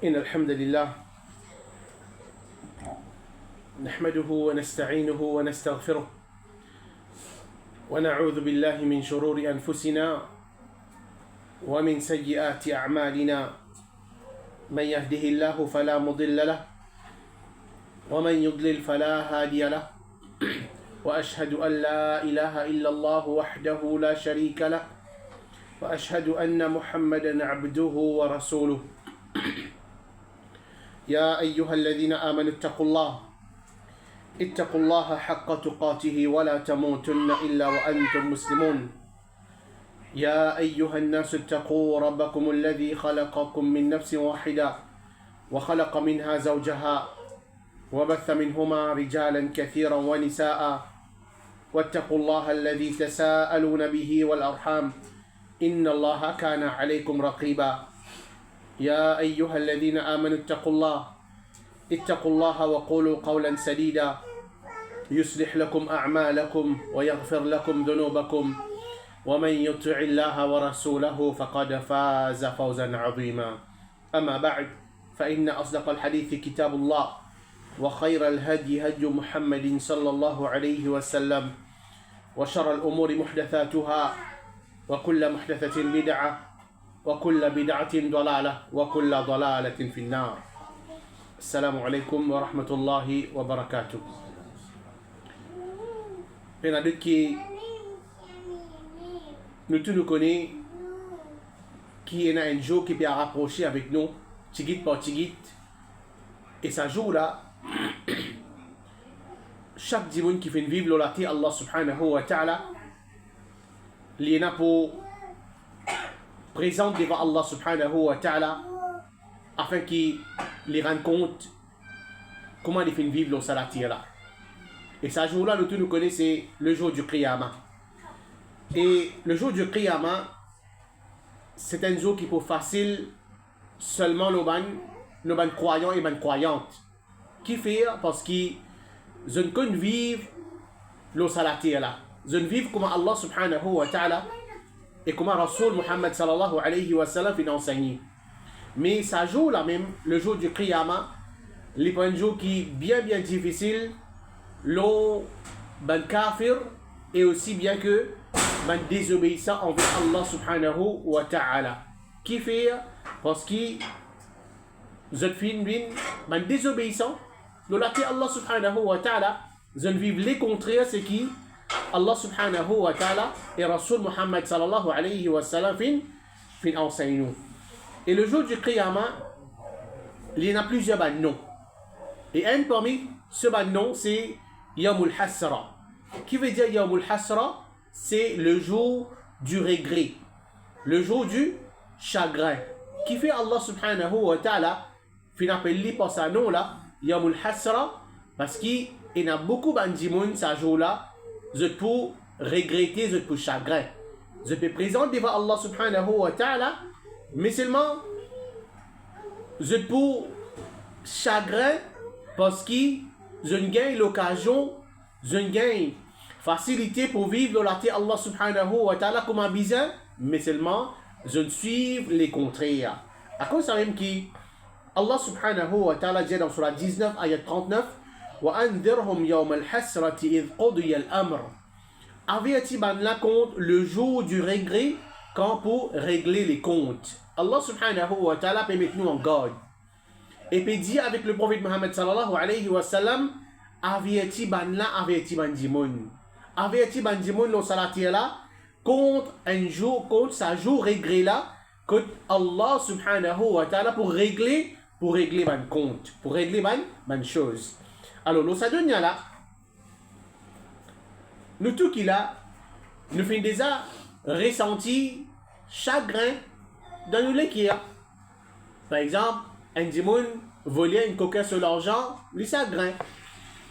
إن الحمد لله نحمده ونستعينه ونستغفره ونعوذ بالله من شرور أنفسنا ومن سيئات أعمالنا من يهده الله فلا مضل له ومن يضلل فلا هادي له وأشهد أن لا إله إلا الله وحده لا شريك له وأشهد أن محمدا عبده ورسوله يا أيها الذين آمنوا اتقوا الله حق تقاته ولا تموتن إلا وأنتم مسلمون يا أيها الناس اتقوا ربكم الذي خلقكم من نفس واحدة وخلق منها زوجها وبث منهما رجالا كثيرا ونساء واتقوا الله الذي تساءلون به والأرحام إن الله كان عليكم رقيبا يا أيها الذين آمنوا اتقوا الله وقولوا قولا سديدا يصلح لكم أعمالكم ويغفر لكم ذنوبكم ومن يطع الله ورسوله فقد فاز فوزا عظيما أما بعد فإن أصدق الحديث كتاب الله وخير الهدي هدي محمد صلى الله عليه وسلم وشر الأمور محدثاتها وكل محدثة بدعة وكل بدعة ضلالة وكل ضلالة في النار السلام عليكم ورحمة الله وبركاته. Pénadut qui nous tous nous connaît, qui est un jour qui peut rapprocher avec nous, tigit par tigit, et ça joue là, chaque dimanche qui fait vivre l'olati Allah subhanahu wa ta'ala, il est pour présenter devant Allah subhanahu wa ta'ala afin qu'il les rende compte comment il fait vivre l'olati là. Et ce jour-là, nous tous nous connaissons, c'est le jour du Qiyamah. Et le jour du Qiyamah, c'est un jour qui est facile seulement nos croyants et les croyantes. Qui fait parce qu'ils ne connaissent vivre le salati là. Ils ne vivent comme Allah subhanahu wa ta'ala et comme Rasul Muhammad sallallahu alayhi wa sallam fait enseigner. Mais ce jour-là même, le jour du Qiyamah, il est un jour qui est bien difficile. L'eau, ben kafir, et aussi bien que ben désobéissant envers Allah subhanahu wa ta'ala. Qui fait parce qu'ils ben désobéissant, l'olati Allah subhanahu wa ta'ala, ils vivent les contraires, c'est qui Allah subhanahu wa ta'ala et Rasul Muhammad sallallahu alayhi wa sallam fin enseigne. Et le jour du Qiyamah, il y en a plusieurs ben noms. Et un parmi ce ben noms, c'est Yawmul Hasra. Qui veut dire Yawmul Hasra? C'est le jour du regret, le jour du chagrin. Qui fait Allah subhanahu wa ta'ala, fin appelé par ce nom là, Yawmul Hasra, parce qu'il y a beaucoup de ce jour là, je peux regretter, je peux chagrin. Je peux présenter devant Allah subhanahu wa ta'ala, mais seulement je peux chagrin parce que je gagne l'occasion, je gagne facilité pour vivre l'olati Allah subhanahu wa ta'ala comme un bizarre, mais seulement je suis les contraires. À cause de même qui Allah subhanahu wa ta'ala dit dans Surah 19, ayat 39, وَأَنذِرْهُمْ يَوْمَ الْحَسْرَةِ إِذْ قُضِيَ الْأَمْرِ. Avertis la compte le jour du regret quand pour régler les comptes. Allah subhanahu wa ta'ala peut mettre nous en garde. Et puis dit avec le prophète Muhammad sallallahu alayhi wa sallam, avertis bandimoun. Avertis bandimoun le salati là, contre un jour, contre sa jour regret là, que Allah subhanahu wa ta'ala pour régler ban compte, pour régler ban chose. Alors, le sadonia là, nous tout qui là, nous faisons déjà ressenti chagrin dans nous l'équerre. Par exemple, un dimoun voler une coquette sur l'argent, les chagrin.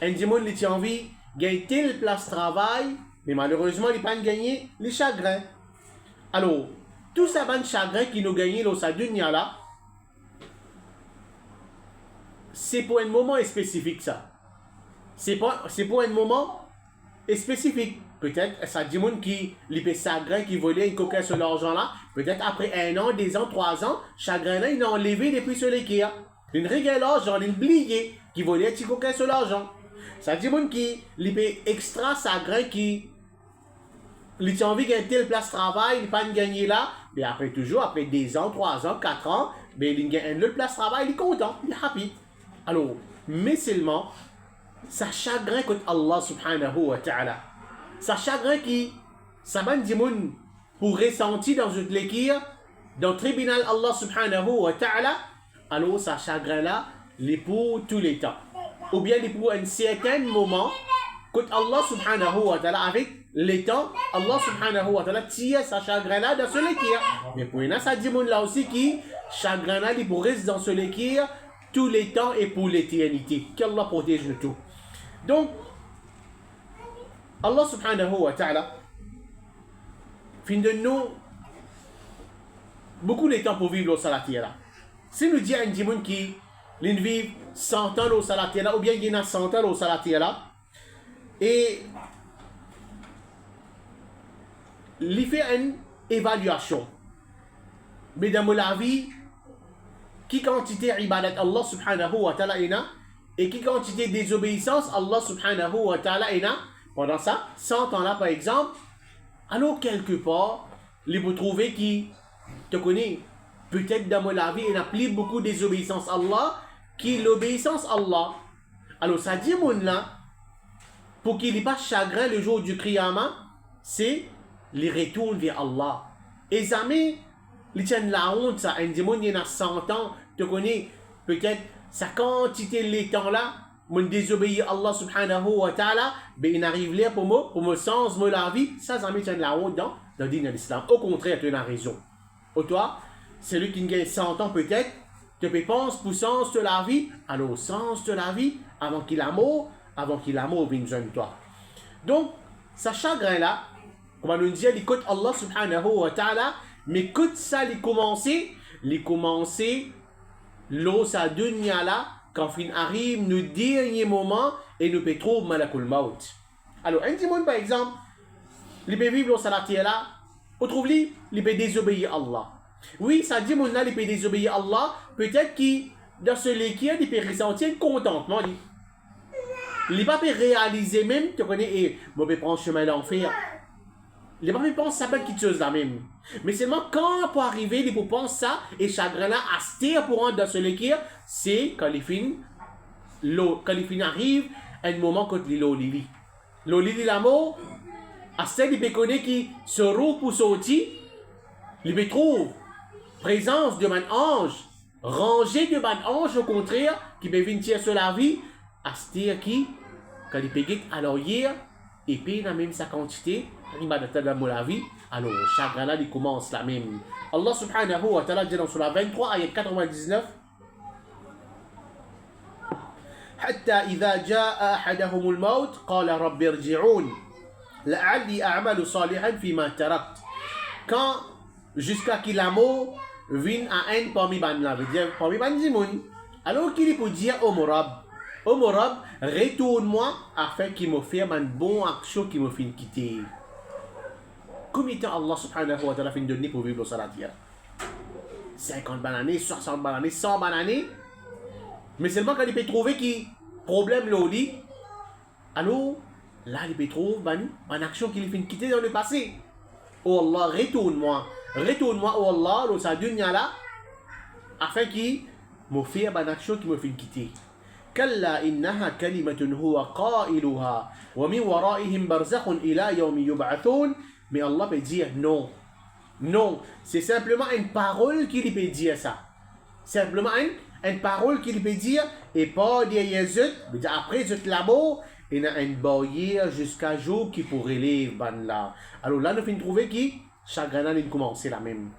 Un dimoun qui a envie de gagner telle place de travail, mais malheureusement, il n'a pas gagné les chagrins. Alors, tout ça, ban chagrin qui nous gagne dans sa dunya là, c'est pour un moment spécifique ça. C'est pour un moment spécifique. peut-être, ça dit moun qui, les chagrin qui volait une coquette sur l'argent là, peut-être après 1 an, 2 ans, 3 ans, chagrin là, il a enlevé depuis sur l'équerre. Une règle l'argent, une blié, qui volait un petit coquette sur l'argent. Ça dit moun qui, les extra chagrin qui, il a envie de telle place de travail, il n'a pas gagné là, mais après toujours, après 2 ans, 3 ans, 4 ans, mais il gagne une autre place de travail, il est content, il est happy. Alors, mais seulement, ça chagrin contre Allah subhanahu wa ta'ala. Ça chagrin qui, ça m'a dit moun, pour ressentir dans une l'équire, dans le tribunal Allah subhanahu wa ta'ala, alors ça chagrin là, les pour tous les temps. Ou bien les pour un certain moment, quand Allah subhanahu wa ta'ala, avec les temps, Allah subhanahu wa ta'ala tire sa chagrin là dans ce l'équire. Mais pour une ça dit moun là aussi qui, chagrin là, il pour rester dans ce l'équire, tous les temps et pour l'éternité. Qu'Allah protège de tout. Donc, Allah subhanahu wa ta'ala, fin de nous, beaucoup de temps pour vivre au salatier là. Si nous disons à un dimoun qui vit 100 ans au salatier là, ou bien il y a 100 ans au salatier là, et il fait une évaluation. Mais dans la vie, qui quantité ibadat Allah subhanahu wa ta'ala et qui quantité désobéissance Allah subhanahu wa ta'ala pendant ça, 100 ans là par exemple, alors quelque part, vous trouvez qui te connaît, peut-être dans la vie, il n'a plus beaucoup de désobéissance à Allah, qui l'obéissance à Allah. Alors ça dit mon là, pour qu'il n'ait pas chagrin le jour du Qiyamah, c'est les retourne vers Allah. Et jamais, il tient la honte, ça, un démon, il y en a 100 ans, te connais, peut-être, sa quantité de temps là, mon désobéir à Allah subhanahu wa ta'ala, ben il arrive là pour me sens, me la vie, ça jamais tient la honte dans le dîner de l'islam. Au contraire, tu as raison. Ou toi, celui qui gagne 100 ans peut-être, te pense pour sens de la vie, alors sens de la vie, avant qu'il a mort vienne jeune toi. Donc, ça chagrin là, comme on nous dit, il écoute Allah subhanahu wa ta'ala, mais écoute ça, il commencer, l'eau sa dunya là, quand fin arrive, nous dernier moment, et nous peut trouver malakul maut. Alors, un timon par exemple, il peut vivre au salatier là, on trouve lui, il peut désobéir à Allah. Oui, ça dit mon là, il peut désobéir à Allah, peut-être qu'il, dans ce liquide, il peut ressentir contentement. Il ne peut pas réaliser même, tu connais, et moi, je prends le chemin d'enfer. Il ne peut pas penser ça peut quelque chose là même. Mais seulement quand pour arriver, il peut penser ça, et chagrin là, à se taire pour rentrer dans ce liquide, c'est quand il finit, arrive, un moment quand il est l'eau lili. L'eau lili l'amour, à celle il peut connaître qui se roule pour sortir, il peut trouver présence de man ange, rangée de man ange au contraire, qui peut venir tirer sur la vie, à se taire qui, quand il peut gagner à l'arrière, et puis dans même sa quantité, il m'a donné dans la vie, alors chagrin là il commence la même. Allah subhanahu wa ta'ala dit dans sur la 23 ayat 99, حتى إذا جاء أحدهم الموت قال رب ارجعون لعلي أعمل صالحا فيما تركت. Quand jusqu'à qu'il a mort vienne à un parmi ban veut dire parmi ban dimoun, alors qu'il peut dire au morab, retourne-moi afin qu'il me fasse une bonne action qui me fait quitter. Combien de temps Allah subhanahu wa ta'ala fait donner pour vivre au salatia? 50 bananes, 60 bananes, 100 bananes. Mais seulement quand il peut trouver qui problème l'oli, alors là il peut trouver une action qu'il fait quitter dans le passé. Oh Allah, retourne-moi, oh Allah, dans sa dunya là, afin qu'il me fasse une action qui me fait quitter. كلا إنها كلمة هو قائلها ومن ورائهم برزخ إلى يوم يبعثون. Mais Allah peut dire non. Non, c'est simplement une parole qu'il peut dire ça. Simplement une parole qu'il peut dire et pas derrière eux. Après eux là-bas, il y a une barrière jusqu'à jour qui pourrait lever là. Alors là, nous finissons trouver qui chagrin il commence la même.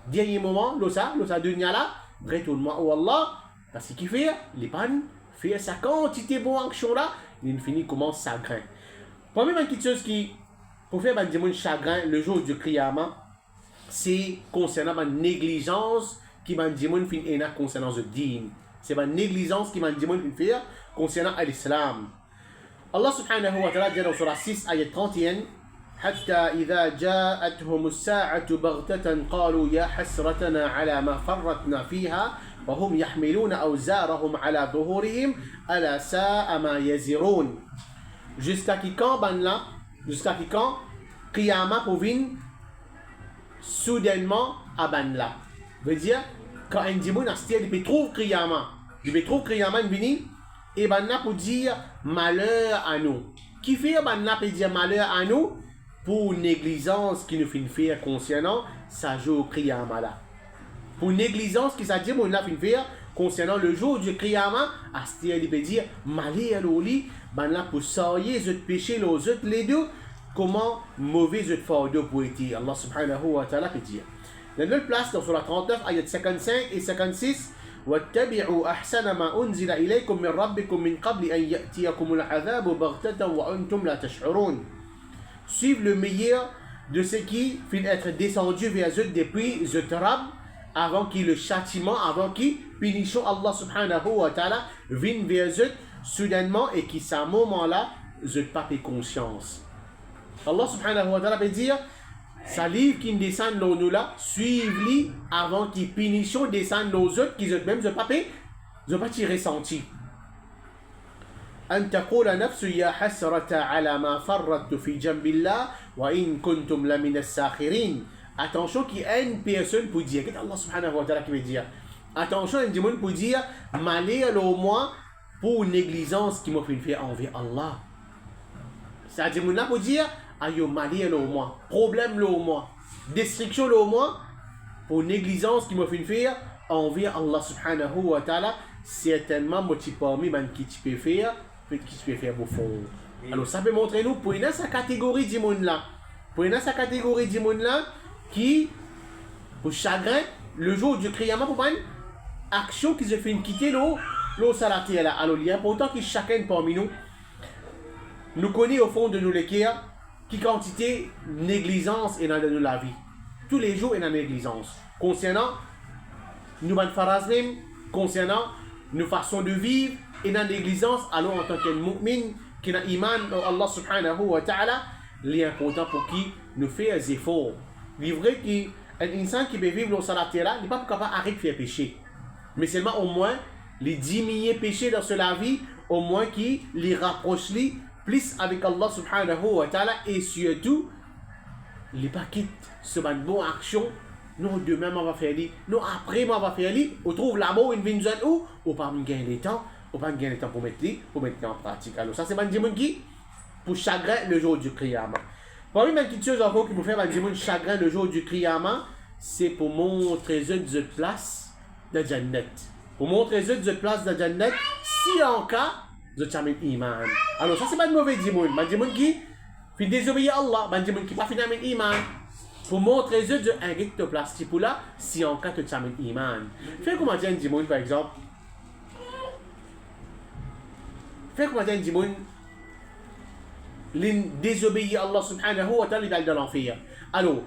Dernier moment, l'osa dunya là, retourne-moi au Allah, parce qu'il fait les pannes, fait sa quantité de bonne action là, il finit commence chagrin. Première petite chose qui pour faire un chagrin le jour du Qiyamah, c'est concernant ma négligence qui m'a dit mon fin concernant le din. C'est ma négligence qui m'a dit mon fin concernant l'islam. Allah subhanahu wa ta'ala dit dans surah 6 ayat 31, حتى إذا جاءتهم الساعة بغتة قالوا يا حسرتنا على ما فرطنا فيها وهم يحملون أوزارهم على ظهورهم ألا ساء ما يزرون. Jusqu'à qui quand ban là, jusqu'à qui quand Qiyamah pour venir soudainement à ban là. Veut dire quand un dimon a style il trouve Qiyamah, il trouve Qiyamah vini et ban là pour dire malheur à nous. Qui fait ban là pour dire malheur à nous pour négligence qui nous fait faire concernant ça jour Qiyamah là. Pour négligence qui ça dit mon là fait faire concernant le jour du Qiyamah, Astia il peut dire malé à l'oli, ben là pour sailler les péchés les autres les deux, comment mauvais les fardeaux pour être. Allah subhanahu wa ta'ala peut dire. Dans l'autre place dans surah 39 ayat 55 et 56 واتبعوا أحسن ما أنزل إليكم من ربكم من قبل أن يأتيكم العذاب بغتة وأنتم لا تشعرون. Suivre le meilleur de ce qui finit être descendu vers eux depuis the Rab avant qu'il le châtiment, avant qu'il punition Allah subhanahu wa ta'ala vienne vers eux soudainement et qui à ce moment-là, je pas de conscience. Allah subhanahu wa ta'ala peut dire, ça livre qui descend dans nous là, suivez-les avant qu'il punition descende nos autres qui eux même je pas ressenti. أن تقول نفس يا حسرة على ما فرطت في جنب الله وإن كنتم لمن الساخرين. Attention qu'il y a une personne pour dire, qu'est-ce que Allah subhanahu wa ta'ala qui veut dire? Attention, il y a une pour dire, malheur au moins pour négligence qui m'a fait faire envers Allah. C'est-à-dire, il y a pour dire, ayo malheur au moins, problème au moins, destruction au moins pour négligence qui m'a fait faire envers Allah subhanahu wa ta'ala. Certainement, moi, tu parmi qui tu peux faire, qui tu peux faire au fond. Alors, ça peut montrer nous, pour une sa catégorie du monde là, pour une sa catégorie du monde là, qui, pour chagrin, le jour du Qiyamah, pour une action qui se fait quitter l'eau salatier là. Alors, il est important que chacun parmi nous connaît au fond de nous les cœurs, qui quantité négligence est dans la vie. Tous les jours, il y a une négligence. Concernant nous, farazim, concernant nos façons de vivre, et dans négligence, alors en tant que mu'min, qui a iman Allah subhanahu wa ta'ala, il est important pour qui nous fait des efforts. Il est vrai qu'un insan qui peut vivre dans la terre, n'est pas capable d'arrêter de faire péché. Mais seulement au moins, les diminuer péché dans la vie, au moins qui les rapproche plus avec Allah subhanahu wa ta'ala et surtout, les pas quitte ce bonne action, nous demain on va faire lui, nous après on va faire lui, on trouve l'amour une vingt où, ou pas gagner le temps, ou pas gagner le temps pour mettre en pratique. Alors ça c'est un dimanche qui, pour chagrin le jour du Qiyamah. Parmi les petites choses encore qui vous fait un chagrin le jour du Qiyamah, c'est pour montrer de place de Jannat. Pour montrer de place de Jannat, si en cas de chamin iman. Alors ça c'est pas de mauvais dimanche, un dimanche qui fait désobéir à Allah, un dimanche qui pas finalement iman. Pour montrer de un guide de place type là, si en cas de chamin iman. Fais comment dire un dimanche par exemple. Fais comment dire un dimanche. Désobéir à Allah subhanahu wa ta'ala dans l'enfer. Alors,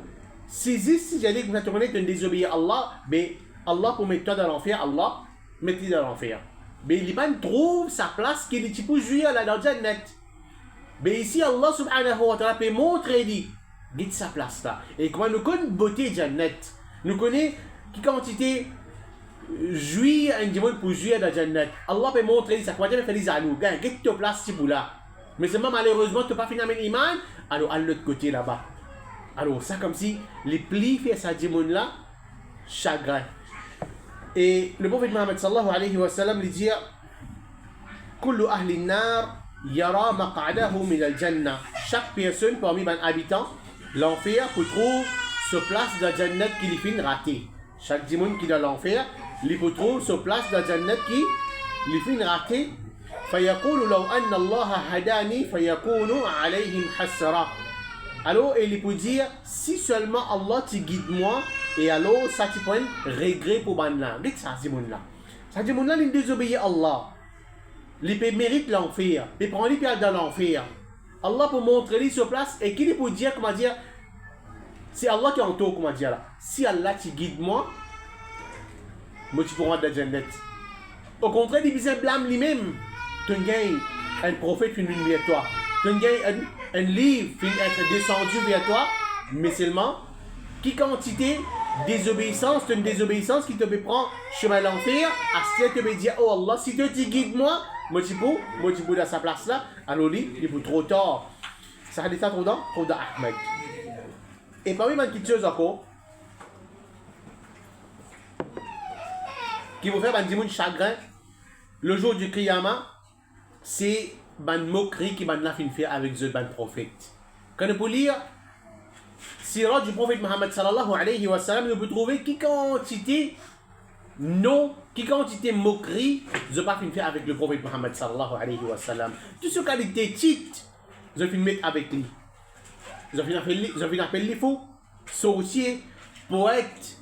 si j'allais que vous êtes désobéir à Allah, mais Allah pour mettre toi dans l'enfer, Allah mettez dans l'enfer. Mais l'Iman trouve sa place qui est pour jouer là dans Jannat. Mais ici, Allah subhanahu wa ta'ala peut montrer dit, guide sa place là. Et comment nous connaissons beauté Jannat, nous connaissons qui quantité jouir un dimanche pour jouer dans Jannat. Allah peut montrer ça, comment dire faire les alous, guide ta place pour là. Mais seulement malheureusement, tu n'as pas fini avec l'iman, alors à l'autre côté là-bas. Alors ça comme si les plis fait ça dimanche là, chagrin. Et le prophète Mohammed sallallahu alayhi wa sallam lui dit Kullu ahli nar yara maq'adahu min al-jannah. Chaque personne parmi les habitants, l'enfer peut trouver ce place de Jannat qui lui fait rater. Chaque dimanche qui est dans l'enfer, il peut trouver ce place de Jannat qui lui fait rater. فيقول لو أن الله هداني فيكون عليهم حسرة. Alors il peut dire si seulement Allah te guide moi et alors ça tu prends regret pour banna. Dites ça c'est mon là. Ça dit mon là il désobéit à Allah. Il peut mérite l'enfer. Il prend lui dans l'enfer. Allah peut montrer lui sur place et qu'il peut dire comment dire c'est Allah qui entoure comment dire là. Si Allah te guide moi tu pourras dans la Jannat. Au contraire il blâme lui-même. Tu gagnes un prophète qui est venu vers toi. tu as un livre qui va être descendu vers toi, musulman, qui quantité désobéissance, c'est une désobéissance qui te peut prendre chemin l'enfer, à ce que tu peux dire, oh Allah, si tu te guides moi tu peux dans sa place là, alors il est trop tard. Ça a été trop dans Ahmed. Et parmi les petites choses encore, qui vont faire un chagrin, le jour du Qiyamah, c'est une moquerie qui va faire avec le prophète. Quand on peut lire Sirah du prophète Mohammed sallallahu alayhi wa sallam, on peut trouver qui quantité moquerie je pas faire avec le prophète Mohammed sallallahu alayhi wa sallam. Tout ce qualité titre, je vais mettre avec lui. Je vais appeler les faux, sorciers, poètes,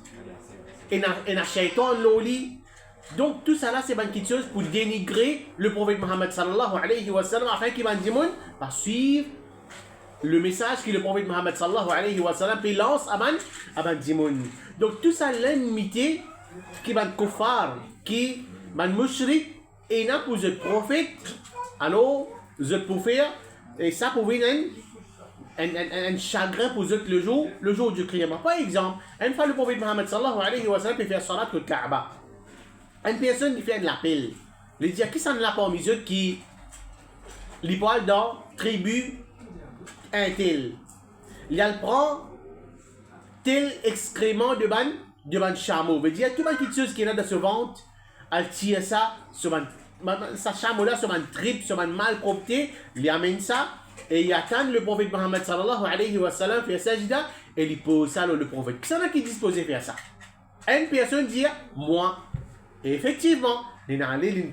et un shaitan loli. Donc tout ça là c'est une chose pour dénigrer le prophète Mohammed sallallahu alayhi wa sallam afin qu'il va dire pas suivre le message que le prophète Mohammed sallallahu alayhi wa sallam lance à Dimoun. Donc tout ça l'ennemité qui va kofar, qui va mushrik et n'a pour le prophète, alors je peux faire et ça pour venir un chagrin pour le jour du Qiyamah. Par exemple, une fois le prophète Mohammed sallallahu alayhi wa sallam peut faire salat au Kaaba. Une personne qui fait de l'appel, il dit qui s'en l'a pas mis qui les parle dans tribu un tel. Il prend tel excrément de ban chameau. Veut dire tout le monde qui est là dans ce ventre, elle tire ça sur sa chameau là sur un trip, sur un malpropreté, il amène ça et il attend le prophète Mohammed sallallahu alayhi wa sallam faire sajda et il pose ça le prophète. Qui est-ce qui est disposé à faire ça? Une personne dit moi. Et effectivement, il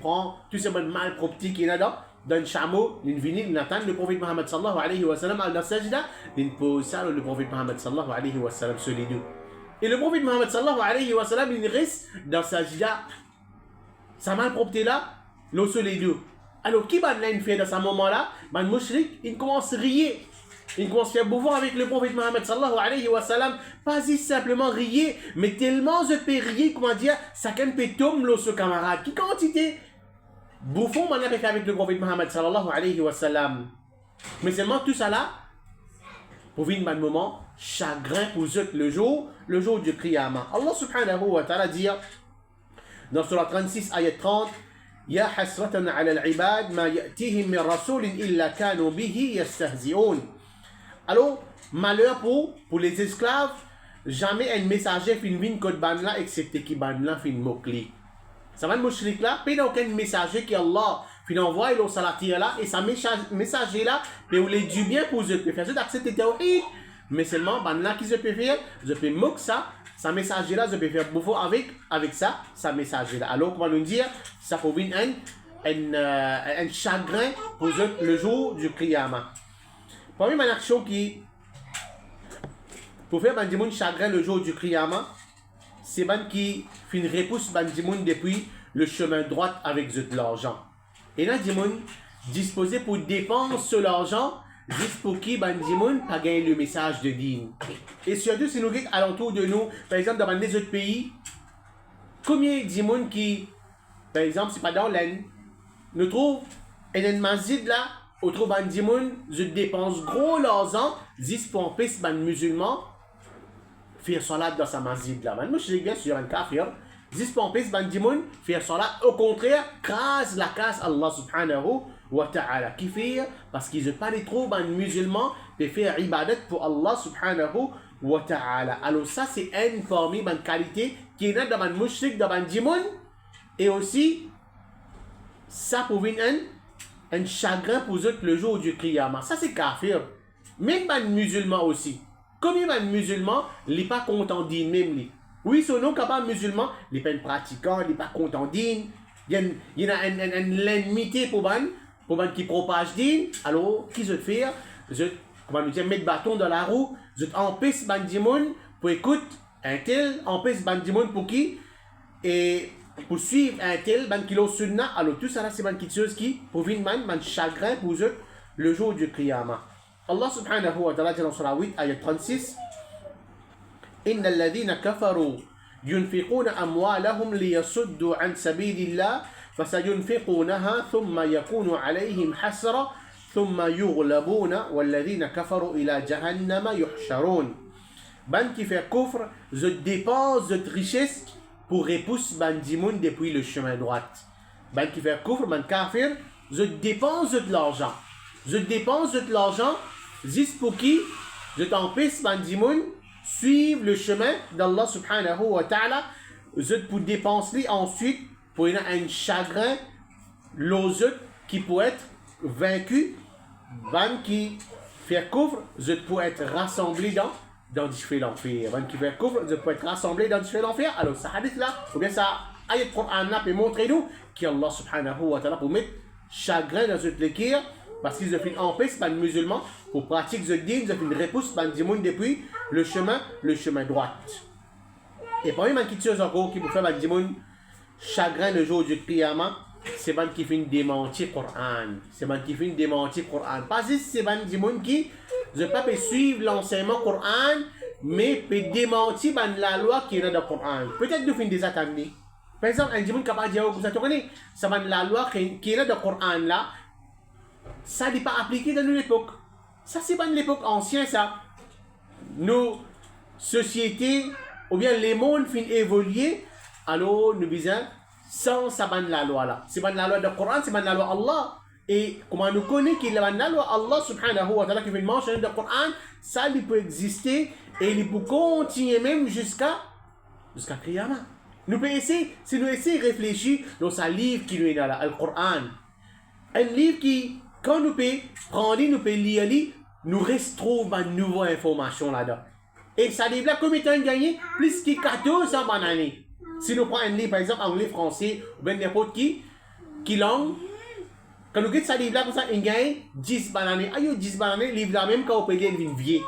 prend tout ce malpropreté qui est là dans le chameau, il vient, il attend le prophète Mohammed sallallahu alayhi wa sallam à la sajda, il pose ça le prophète Mohammed sallallahu alayhi wa sallam sur les deux. Et le prophète Mohammed sallallahu alayhi wa sallam, il reste dans sa sajda, sa malpropreté là, sur les deux. Alors, qui va faire dans ce moment-là? Le mushrik, il commence à rire. Il commence à faire bouffer avec le prophète Mohammed sallallahu alayhi wa sallam. Pas simplement rire, mais tellement je peux rire, comment dire, ça peut tomber sur camarade. Qui quantité bouffon on a fait avec le prophète Mohammed sallallahu alayhi wa sallam. Mais seulement tout ça là, pour vivre un moment, chagrin pour eux le jour du Qiyamah. Allah subhanahu wa ta'ala dit dans Surah 36, ayat 30, Ya hasratan ala al-ibad ma ya'tihim min rasulin illa kanu bihi yastahzi'un. Alors, malheur pour les esclaves, jamais un messager fin vin code ban là, excepté qui ban là fin mokli. Ça va le mouchrik là, puis il n'y a aucun messager qui Allah fin envoie il salatir là, et sa messager là, puis vous les du bien pour eux, peut faire ça d'accepter tawhid, mais seulement ban là qui se peut faire, je peux mok ça, sa messager là, je peux faire bouffer avec ça, sa messager là. Alors, comment nous dire, ça faut venir un chagrin pour eux le jour du Qiyamah. Parmi une action qui, pour faire un chagrin le jour du Qiyamah, c'est ban qui fin repousse bandimoun depuis le chemin droit avec de l'argent. Et là, dimoun disposé pour dépenser sur l'argent, juste pour qui bandimoun pas gagner le message de din. Et surtout, si nous regardons alentour de nous, par exemple dans les autres pays, combien dimoun qui, par exemple, c'est pas dans l'aine, nous trouve un mazid là, on trouve bandimoun, je dépense gros l'argent, juste pour empêcher ban musulman faire salat dans sa mazid là. Moi, je suis bien sur un kafir. Juste pour empêcher bandimoun faire salat. Au contraire, crase la casse Allah subhanahu wa ta'ala. Qui fait parce qu'ils ne pas les trop ban musulmans de faire ibadat pour Allah subhanahu wa ta'ala. Alors ça c'est une parmi ban qualité qui est dans ban mushrik dans bandimoun et aussi ça pour venir un chagrin pour eux le jour du Qiyamah. Ça c'est kafir. Même ban musulman aussi. Comme il y a un musulman, il n'est pas content d'in même lui. Oui, son nom capable musulman, il n'est pas un pratiquant, il n'est pas content d'in. Il y a une l'ennemité pour ban qui propage d'in. Alors, qui je fais? Je, comment nous dire, mettre bâton dans la roue, je empêche bandimoun pour écouter un tel, empêche bandimoun pour qui? Et pour suivre un tel, ban kilo sunna. Alors, tout ça là, c'est ban qui chose qui, pour venir man chagrin pour eux le jour du Qiyamah. Allah subhanahu wa ta'ala dans Surah 8, ayat 36, إن الذين كفروا ينفقون أموالهم ليصدوا عن سبيل الله فسينفقونها ثم يكون عليهم حسرة ثم يغلبون والذين كفروا إلى جهنم يحشرون. Ban qui fait kufr, je dépense de richesse pour repousser ban dimoun depuis le chemin droit. Ban qui fait kufr, ban kafir, je dépense de l'argent. Je dépense de l'argent juste pour qui je t'empêche ban dimoun suivre le chemin d'Allah subhanahu wa ta'ala. Je pour dépenser ensuite pour un chagrin, l'autre qui peut être vaincu. Ban qui fait kufr, je peux être rassemblé dans différents l'enfer. Ban qui fait kufr, je peux être rassemblé dans différents l'enfer. Alors, ce hadith-là, ou bien ça, ayat Coran-là peut montrer nous qu'Allah subhanahu wa ta'ala peut mettre chagrin dans notre cœur parce qu'ils ont fait empêcher les musulmans pour pratiquer ce dîme, ils ont fait une repousse ban dimoun depuis le chemin droit. Et parmi les petites choses encore qui vous fait ban dimoun chagrin le jour du Qiyamah, c'est ban qui fait une démentie Coran. C'est ban qui fait une démentie Coran. Pas juste c'est ban dimoun qui ne peut pas suivre l'enseignement Coran, mais peut démentir ban la loi qui est dans le Coran. Peut-être de fin des attentes. Par exemple, un dimoun capable de dire que vous connaissez, ça ban la loi qui est dans le Coran là, ça n'est pas appliqué dans l'époque. Ça c'est ban l'époque ancienne ça. Nos sociétés ou bien les mondes fin évoluer, alors nous besoin sans ça ban la loi là. C'est ban la loi du Coran, c'est ban la loi Allah. Et comment nous connaissons qu'il y a la loi Allah subhanahu wa ta'ala qui vient mentionner dans le Coran, ça il peut exister et il peut continuer même jusqu'à Qiyamah. Nous pouvons essayer, si nous essayons de réfléchir dans un livre qui nous est dans le Coran, un livre qui, quand nous pouvons prendre, nous pouvons lire, nous retrouve une nouvelle information là-dedans. Et ça livre là, comme étant gagné, plus que 14 ans par année. Si nous prenons un livre, par exemple, anglais, français, ou bien n'importe qui langue, quand nous regardons ça livre là, comme ça, il gagne 10 bananes. Aïe, 10 bananes, livre là même, quand on peut dire, il vient vieux.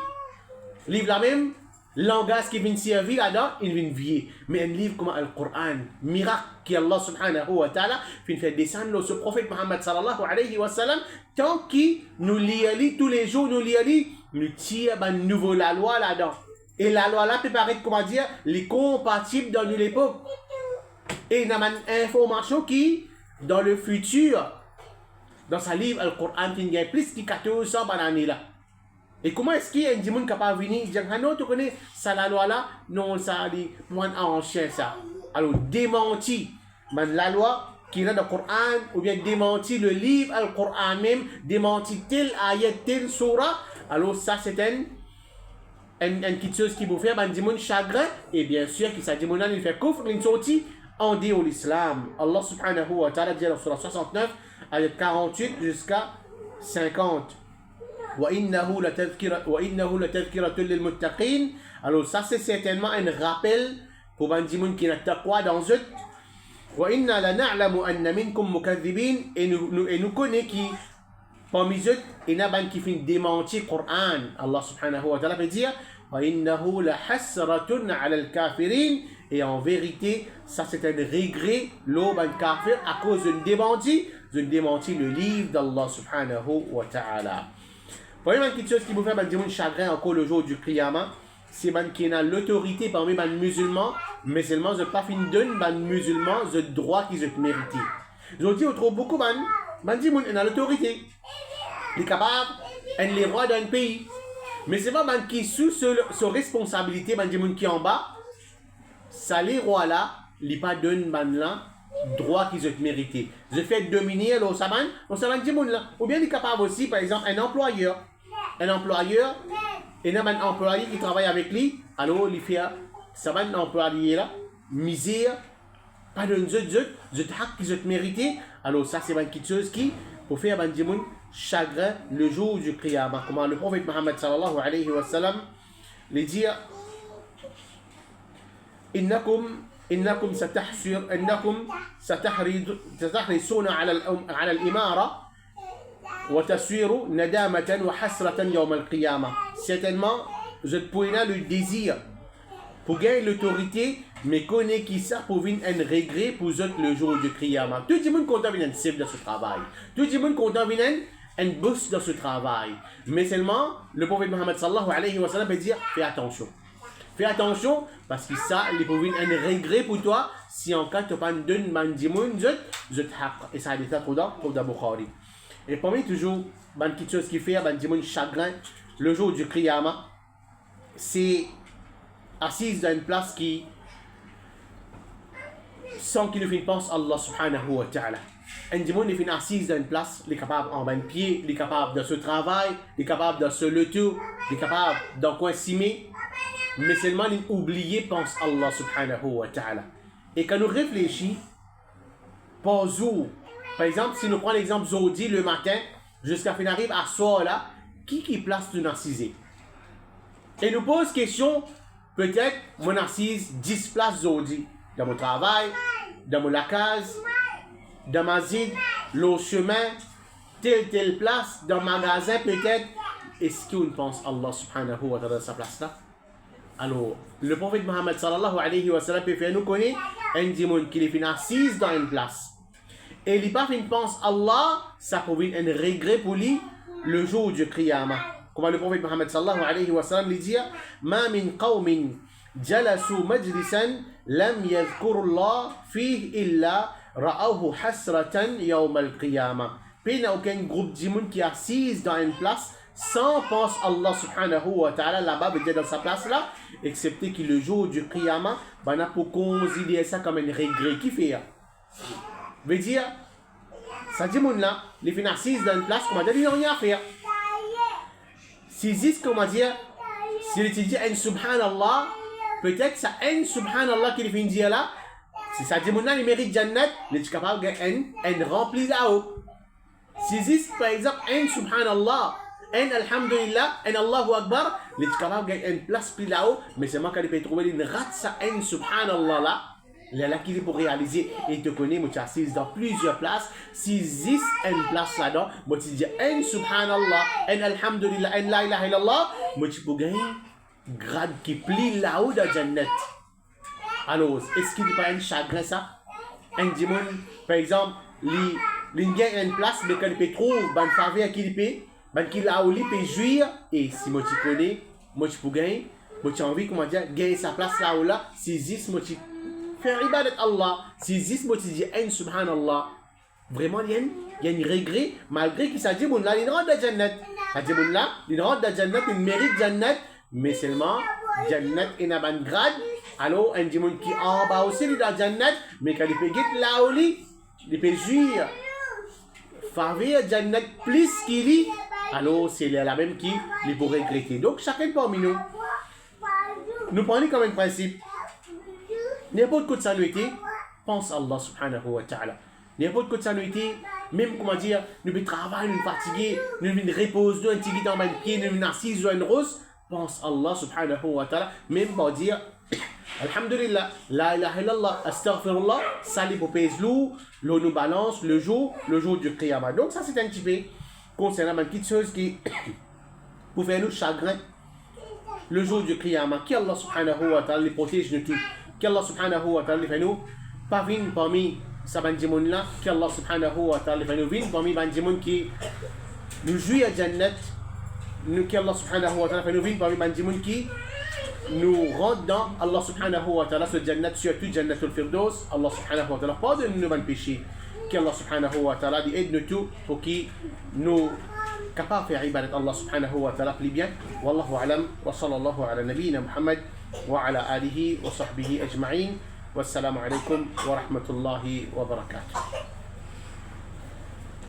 Livre là même, langage qui vient servir là-dedans, il vient vieux. Mais un livre comme le Coran, miracle qu'Allah subhanahu wa ta'ala fait descendre ce prophète Muhammad sallallahu alayhi wa sallam, tant qu'il nous lit tous les jours, nous tire une nouvelle la loi là-dedans. Et la loi là peut paraître, comment dire, les compatibles dans l'époque. Et il y a une information qui, dans le futur, dans sa livre, le Coran, qui gagne plus de 1400 années là. Et comment est-ce qu'il y a un dimanche capable de venir dire, ah non, tu connais, ça la loi là, non, ça dit, moi, ancien ça. Alors, démenti, la loi qui est dans le Coran, ou bien démenti le livre, le Coran même, démenti tel ayat, tel surah, alors ça c'est une petite chose qui vous fait un dimanche chagrin, et bien sûr, que ça dimanche il fait kufr, il sortit en dehors de l'islam. Allah subhanahu wa ta'ala dit dans surah 69, ayat 48 jusqu'à 50. وإنه لتذكرة للمتقين. Alors ça c'est certainement un rappel pour un dimanche qui n'a taqwa dans eux. وإنا لنعلم أن منكم مكذبين. Et nous connaissons qui parmi eux il y a un qui fait démentir le Coran. Allah subhanahu wa ta'ala peut dire وإنه لحسرة على الكافرين. Et en vérité, ça c'est un regret, l'aube un kafir, à cause d'une démentie le livre d'Allah subhanahu wa ta'ala. Première petite chose qui vous fait un chagrin encore le jour du Qiyamah, c'est qui a l'autorité parmi les musulmans, mais seulement je pas fin donne les musulmans le droit qu'ils ont mérité. Je dis on trouve beaucoup de a l'autorité, il est capable, il est roi d'un pays, mais c'est pas qui sous sa responsabilité, qui en bas. Ça les rois là, ils pas donnent là droit qu'ils ont mérité. Je fais dominer le saban là. Ou bien il est capable aussi, par exemple, un employeur, et il y a un employé qui travaille avec lui, alors il fait saban employé là, misère, pas de hak qu'ils ont mérité. Alors ça c'est une petite chose qui pour faire un chagrin le jour du Qiyamah. Comment le prophète Muhammad sallallahu alayhi wa sallam les dit إنكم ستحرصون على الإمارة وتصير ندامة وحسرة يوم القيامة. Certainement, je pourrais le désir pour gagner l'autorité, mais connaît qui ça pour venir un regret pour eux le jour du Qiyamah. Tout le monde compte venir un cible dans ce travail. Tout le monde compte venir un boss dans ce travail. Mais seulement, le prophète Muhammad sallallahu alayhi wa sallam peut dire, fais attention. Fais attention parce que ça, il peut venir un regret pour toi si en cas tu pas donnes mandimoun zut haq. Et ça a été trop dans Bukhari. Et parmi toujours, une petite chose qui fait, un chagrin, le jour du Qiyamah, c'est assise dans une place qui, sans qu'il ne pense Allah subhanahu wa ta'ala. Un démon est assise dans une place, il est capable en bas de pied, il est capable de ce travail, il est capable de ce le tout, il est capable d'en coin simer, mais seulement l'oublier pense Allah subhanahu wa ta'ala. Et quand nous réfléchissons, par jour, par exemple, si nous prenons l'exemple Zodi le matin, jusqu'à fin arrive à soir là, qui place de assisé? Et nous pose question, peut-être, mon assise 10 places Zodi, dans mon travail, dans mon lacase, dans ma zid, le chemin, telle place, dans le magasin peut-être. Est-ce qu'on pense Allah subhanahu wa ta'ala dans sa place là? Alors, le prophète Mohammed sallallahu alayhi wa sallam peut faire nous connaître un démon qui est assise dans une place. Et il pas fait pense Allah, ça provient un regret pour lui le jour du Qiyamah. Comme le prophète Mohammed sallallahu alayhi wa sallam lui dit, Ma min qawmin jalasu majlisan lam yadhkurullah fih illa ra'awhu hasratan yawm al-qiyamah. Puis il n'y a aucun groupe de monde qui est assis dans une place sans penser Allah subhanahu wa ta'ala là-bas, veut dire dans sa place là, excepté que le jour du Qiyamah, on a pour considérer ça comme un regret qui fait. Veut dire, ça dit monde là, les fin assis dans une place, comment dire, ils n'ont rien à faire. Si dis comment dire, si il dit un subhanallah, peut-être ça un subhanallah qui fait dire là, si ça dit monde là, il mérite Jannat, il est capable de un rempli là-haut. Si dis par exemple un subhanallah, un alhamdulillah, un Allahu Akbar, il est capable de une place plus là-haut, mais c'est moi qui peux trouver une rate ça un subhanallah là. Il est là qui est pour réaliser. Et te connais, moi tu es assis dans plusieurs places. Si existe une place là-dedans, moi tu dis un subhanallah, un alhamdulillah, un la ilaha illallah, moi tu peux gagner grade qui plie là-haut dans Jannat. Alors, est-ce qu'il n'y a pas un chagrin ça? Un démon, par exemple, il gagne une place, mais quand il peut trouver une faveur qu'il peut, qu'il a où il peut jouir, et si moi tu connais, moi tu peux gagner, moi tu as envie, comment dire, gagner sa place là-haut là, si existe, moi tu faire ibadat Allah, si existe, moi tu dis un subhanallah, vraiment il y a un regret, malgré qu'il s'agit de là, il rentre dans Jannat. Il dit là, il rentre dans Jannat, il mérite Jannat, mais seulement Jannat est dans un grade, alors un démon qui en bas aussi il est dans Jannat, mais quand il peut get là où il peut jouir, faveur Jannat plus qu'il est, alors c'est la même qui il peut regretter. Donc chacun parmi nous prenons comme un principe. N'importe quoi de saluité, pense Allah subhanahu wa ta'ala. N'importe quoi de saluité, même comment dire, nous pouvons travailler, nous fatiguer, nous pouvons reposer, nous pouvons dans un pied, nous pouvons assis sur une rose, pense Allah subhanahu wa ta'ala, même pour dire, alhamdulillah, la ilaha illallah, astaghfirullah, ça les pèse l'eau nous balance le jour du Qiyamah. Donc ça c'est un petit peu concernant une petite chose qui pour faire nous chagrin le jour du Qiyamah, qui Allah subhanahu wa ta'ala les protège de tout. qu'Allah subhanahu wa ta'ala fait nous pas venir parmi sa bandimoun là, qu'Allah subhanahu wa ta'ala fait nous venir parmi bandimoun qui nous jouit à Jannat, nous qu'Allah subhanahu wa ta'ala fait nous venir parmi bandimoun qui nous rentre dans Allah subhanahu wa ta'ala ce Jannat, surtout Jannatul Firdaus. Allah subhanahu wa ta'ala pardonne nous nos péchés, qu'Allah subhanahu wa ta'ala aide nous tout pour qu'il nous capable de faire ibadat Allah subhanahu wa ta'ala plus bien. Wallahu alam wa sallallahu ala nabiyyina Muhammad wa ala alihi wa sahbihi ajma'in. Wassalamu alaikum wa rahmatullahi wa barakatuh.